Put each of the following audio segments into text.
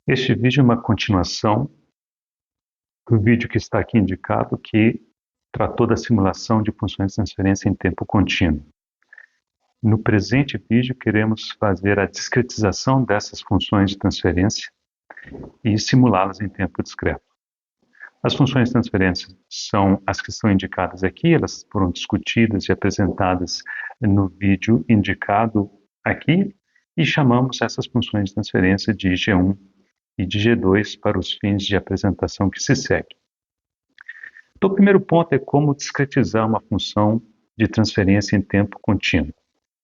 Este vídeo é uma continuação do vídeo que está aqui indicado, que tratou da simulação de funções de transferência em tempo contínuo. No presente vídeo, queremos fazer a discretização dessas funções de transferência e simulá-las em tempo discreto. As funções de transferência são as que estão indicadas aqui, elas foram discutidas e apresentadas no vídeo indicado aqui, e chamamos essas funções de transferência de G1 e de G2 para os fins de apresentação que se segue. Então, o primeiro ponto é como discretizar uma função de transferência em tempo contínuo.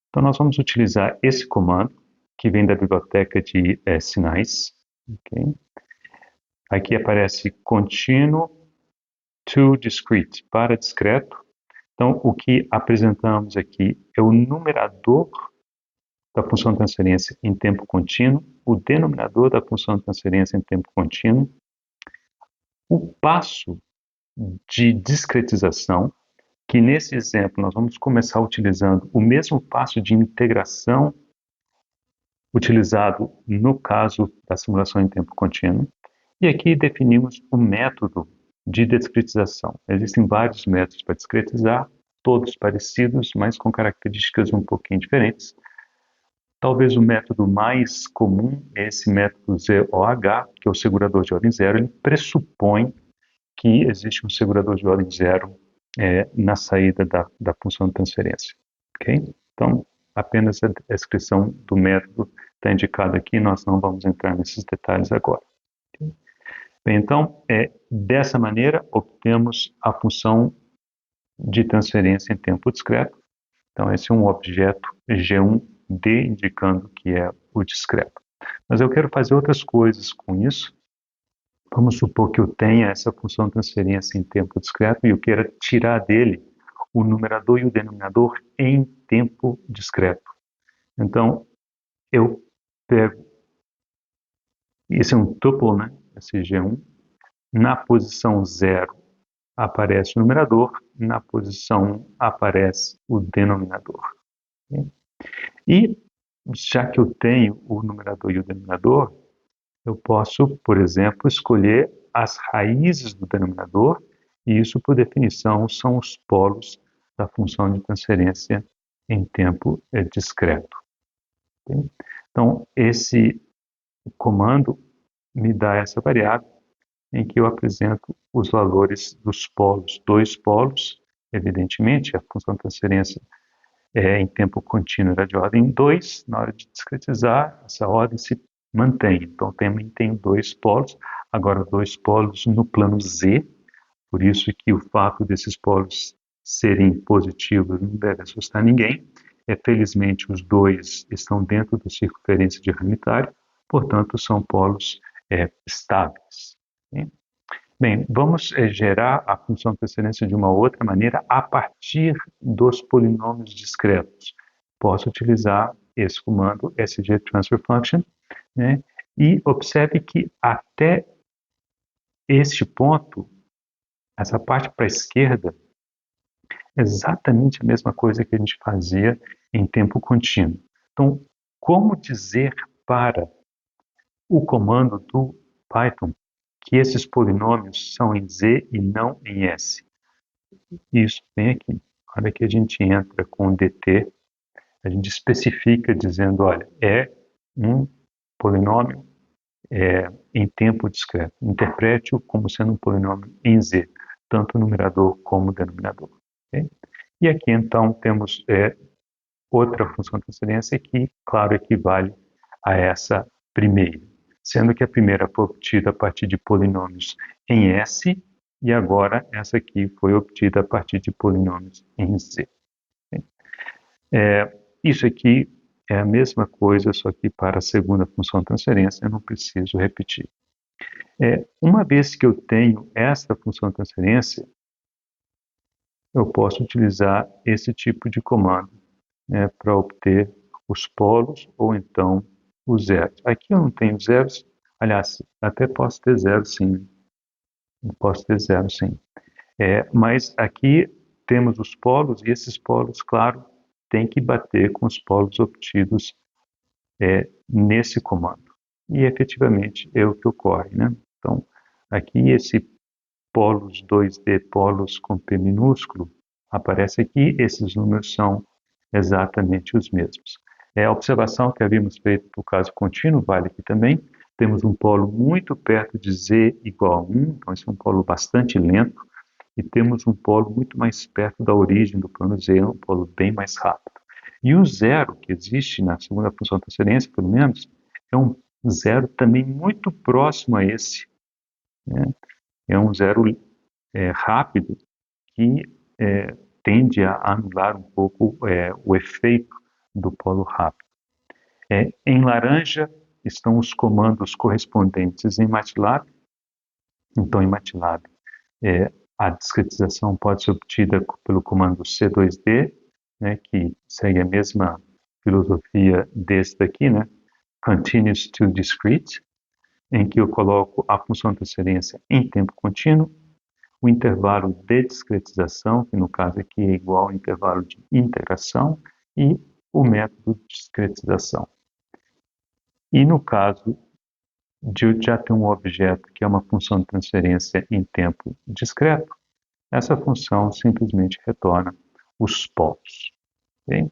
Então, nós vamos utilizar esse comando, que vem da biblioteca de sinais. Okay? Aqui aparece contínuo to discrete, para discreto. Então, o que apresentamos aqui é o numerador da função de transferência em tempo contínuo, o denominador da função de transferência em tempo contínuo, o passo de discretização, que nesse exemplo nós vamos começar utilizando o mesmo passo de integração utilizado no caso da simulação em tempo contínuo, e aqui definimos o método de discretização. Existem vários métodos para discretizar, todos parecidos, mas com características um pouquinho diferentes. Talvez o método mais comum é esse método ZOH, que é o segurador de ordem zero. Ele pressupõe que existe um segurador de ordem zero na saída da função de transferência. Okay? Então, apenas a descrição do método está indicada aqui, nós não vamos entrar nesses detalhes agora. Okay? Bem, então, dessa maneira, obtemos a função de transferência em tempo discreto. Então, esse é um objeto G1D, indicando que é o discreto. Mas eu quero fazer outras coisas com isso. Vamos supor que eu tenha essa função de transferência em tempo discreto e eu queira tirar dele o numerador e o denominador em tempo discreto. Então, eu pego, esse é um tuple, né? Esse G1, na posição 0 aparece o numerador, na posição 1 aparece o denominador. Okay? E, já que eu tenho o numerador e o denominador, eu posso, por exemplo, escolher as raízes do denominador, e isso, por definição, são os polos da função de transferência em tempo discreto. Okay? Então, esse comando me dá essa variável em que eu apresento os valores dos polos, dois polos, evidentemente, a função de transferência em tempo contínuo era de ordem 2, na hora de discretizar, essa ordem se mantém. Então, também tenho dois polos, agora dois polos no plano Z, por isso que o fato desses polos serem positivos não deve assustar ninguém. Felizmente, os dois estão dentro do circunferência de Hermitario, portanto, são polos estáveis. Okay? Bem, vamos gerar a função de transferência de uma outra maneira a partir dos polinômios discretos. Posso utilizar esse comando sgTransferFunction, né? E observe que até este ponto, essa parte para a esquerda, é exatamente a mesma coisa que a gente fazia em tempo contínuo. Então, como dizer para o comando do Python que esses polinômios são em Z e não em S? Isso vem aqui. Na hora que a gente entra com o DT, a gente especifica dizendo, olha, é um polinômio em tempo discreto. Interprete-o como sendo um polinômio em Z, tanto o numerador como o denominador. Okay? E aqui, então, temos outra função de transferência que, claro, equivale a essa primeira, sendo que a primeira foi obtida a partir de polinômios em S, e agora essa aqui foi obtida a partir de polinômios em Z. Isso aqui é a mesma coisa, só que para a segunda função de transferência eu não preciso repetir. Uma vez que eu tenho esta função de transferência, eu posso utilizar esse tipo de comando para obter os polos ou então os zeros. Aqui eu não tenho zeros, aliás, até posso ter zeros sim. Posso ter zeros sim. Mas aqui temos os polos e esses polos, claro, tem que bater com os polos obtidos nesse comando. e efetivamente é o que ocorre, né? Então, aqui esse polos 2D, polos com P minúsculo, aparece aqui, esses números são exatamente os mesmos. A observação que havíamos feito para o caso contínuo vale aqui também. Temos um polo muito perto de Z igual a 1, então esse é um polo bastante lento, e temos um polo muito mais perto da origem do plano Z, um polo bem mais rápido. E o zero, que existe na segunda função de transferência, pelo menos, é um zero também muito próximo a esse, né? É um zero rápido que tende a anular um pouco o efeito do polo rápido. Em laranja estão os comandos correspondentes em MATLAB. Então, em MATLAB, a discretização pode ser obtida pelo comando C2D, né, que segue a mesma filosofia desse daqui, né, Continuous to Discrete, em que eu coloco a função de transferência em tempo contínuo, o intervalo de discretização, que no caso aqui é igual ao intervalo de integração, e o método de discretização. E no caso de eu já ter um objeto que é uma função de transferência em tempo discreto, essa função simplesmente retorna os polos. Okay?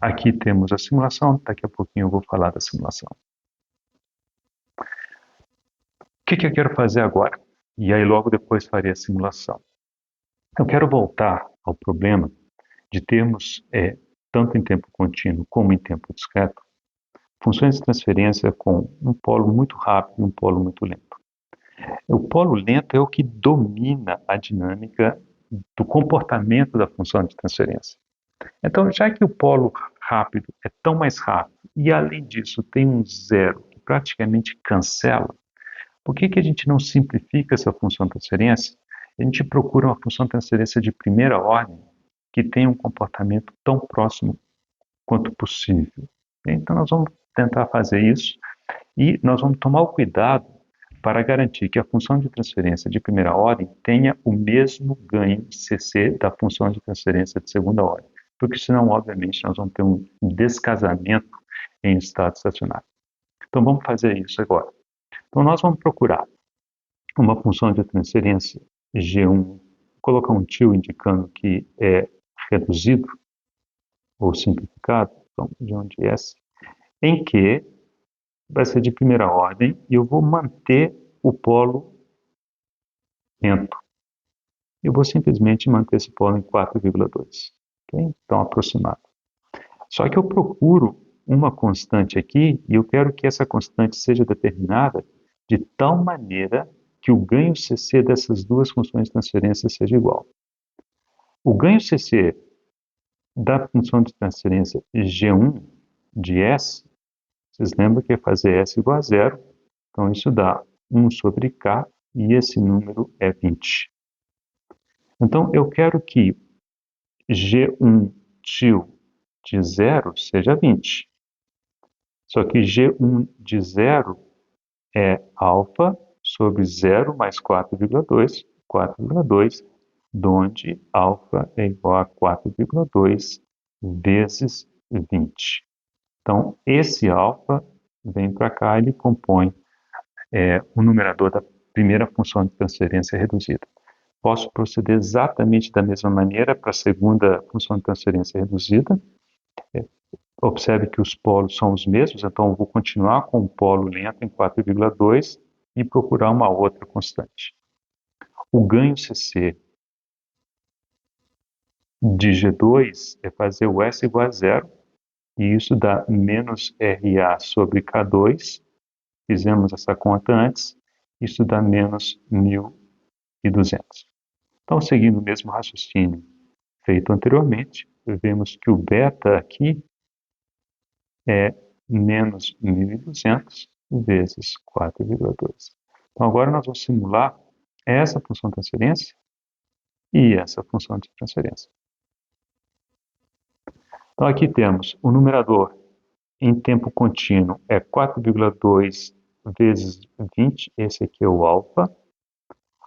Aqui temos a simulação, daqui a pouquinho eu vou falar da simulação. O que eu quero fazer agora? E aí logo depois farei a simulação. Eu quero voltar ao problema de termos, tanto em tempo contínuo como em tempo discreto, funções de transferência com um polo muito rápido e um polo muito lento. O polo lento é o que domina a dinâmica do comportamento da função de transferência. Então, já que o polo rápido é tão mais rápido e, além disso, tem um zero que praticamente cancela, por que a gente não simplifica essa função de transferência? A gente procura uma função de transferência de primeira ordem que tenha um comportamento tão próximo quanto possível. Então, nós vamos tentar fazer isso e nós vamos tomar o cuidado para garantir que a função de transferência de primeira ordem tenha o mesmo ganho CC da função de transferência de segunda ordem, porque senão, obviamente, nós vamos ter um descasamento em estado estacionário. Então, vamos fazer isso agora. Então, nós vamos procurar uma função de transferência G1, colocar um tio indicando que é reduzido ou simplificado, então, G1 de S, em que vai ser de primeira ordem e eu vou manter o polo lento. Eu vou simplesmente manter esse polo em 4,2. Okay? Então, aproximado. Só que eu procuro uma constante aqui e eu quero que essa constante seja determinada de tal maneira que o ganho CC dessas duas funções de transferência seja igual. O ganho CC da função de transferência G1 de S, vocês lembram que é fazer S igual a zero, então isso dá 1 sobre K e esse número é 20. Então eu quero que G1 tio de zero seja 20. Só que G1 de zero é alfa sobre 0 mais 4,2, 4,2, onde alfa é igual a 4,2 vezes 20. Então, esse alfa vem para cá, ele compõe o numerador da primeira função de transferência reduzida. Posso proceder exatamente da mesma maneira para a segunda função de transferência reduzida. Observe que os polos são os mesmos, então eu vou continuar com o polo lento em 4,2 e procurar uma outra constante. O ganho CC de G2 é fazer o S igual a zero, e isso dá menos RA sobre K2, fizemos essa conta antes, isso dá menos 1.200. Então, seguindo o mesmo raciocínio feito anteriormente, vemos que o beta aqui é menos 1.200 vezes 4,2. Então, agora nós vamos simular essa função de transferência e essa função de transferência. Então, aqui temos o numerador em tempo contínuo é 4,2 vezes 20, esse aqui é o alfa.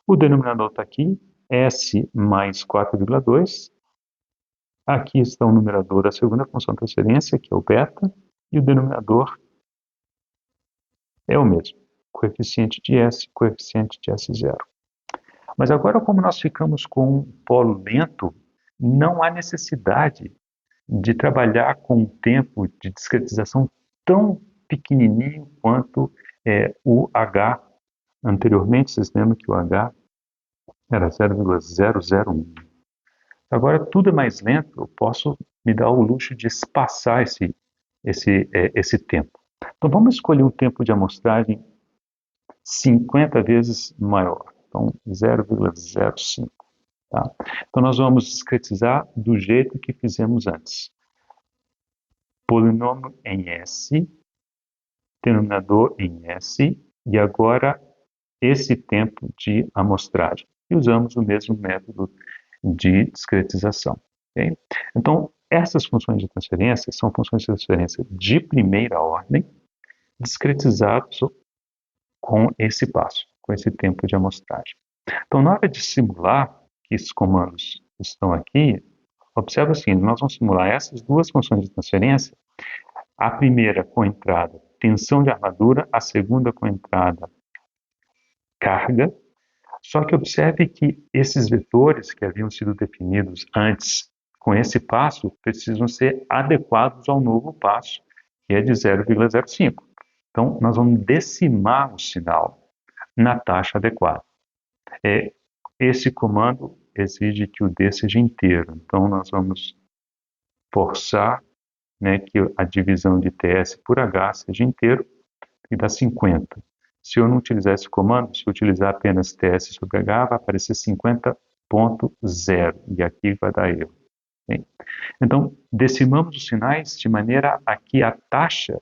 O denominador está aqui, S mais 4,2. Aqui está o numerador da segunda função de transferência, que é o beta, e o denominador É o mesmo, coeficiente de S, coeficiente de S0. Mas agora, como nós ficamos com um polo lento, não há necessidade de trabalhar com um tempo de discretização tão pequenininho quanto o H. Anteriormente, vocês lembram que o H era 0,001. Agora, tudo é mais lento, eu posso me dar o luxo de espaçar esse tempo. Então, vamos escolher um tempo de amostragem 50 vezes maior. Então, 0,05. Tá? Então, nós vamos discretizar do jeito que fizemos antes. Polinômio em S, denominador em S, e agora esse tempo de amostragem. E usamos o mesmo método de discretização. Okay? Então, essas funções de transferência são funções de transferência de primeira ordem, discretizadas com esse passo, com esse tempo de amostragem. Então, na hora de simular, que esses comandos estão aqui, observa assim, nós vamos simular essas duas funções de transferência, a primeira com entrada tensão de armadura, a segunda com entrada carga, só que observe que esses vetores que haviam sido definidos antes com esse passo precisam ser adequados ao novo passo, que é de 0,05. Então, nós vamos decimar o sinal na taxa adequada. Esse comando exige que o D seja inteiro, então nós vamos forçar que a divisão de TS por H seja inteiro e dá 50. Se eu não utilizar esse comando, se eu utilizar apenas TS sobre H, vai aparecer 50.0 e aqui vai dar erro. Bem, então, decimamos os sinais de maneira a que a taxa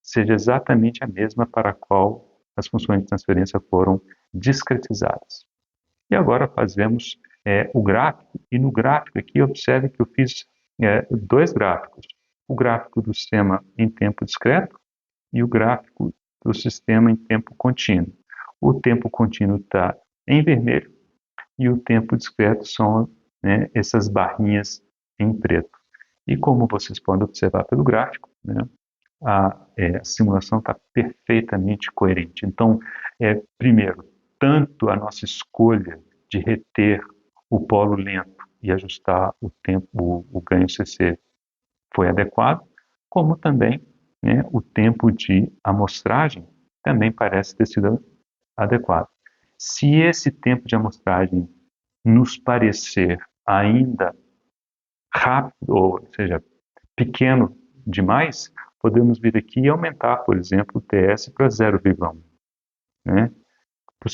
seja exatamente a mesma para a qual as funções de transferência foram discretizadas. E agora fazemos o gráfico, e no gráfico aqui observe que eu fiz dois gráficos. O gráfico do sistema em tempo discreto e o gráfico do sistema em tempo contínuo. O tempo contínuo está em vermelho e o tempo discreto são essas barrinhas em preto. E como vocês podem observar pelo gráfico, a simulação está perfeitamente coerente. Então, primeiro, tanto a nossa escolha de reter o polo lento e ajustar o tempo, o ganho CC foi adequado, como também o tempo de amostragem também parece ter sido adequado. Se esse tempo de amostragem nos parecer ainda rápido, ou seja, pequeno demais, podemos vir aqui e aumentar, por exemplo, o TS para 0,1.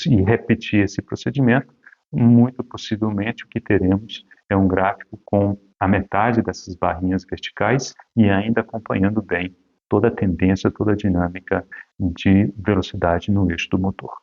E repetir esse procedimento, muito possivelmente o que teremos é um gráfico com a metade dessas barrinhas verticais e ainda acompanhando bem toda a tendência, toda a dinâmica de velocidade no eixo do motor.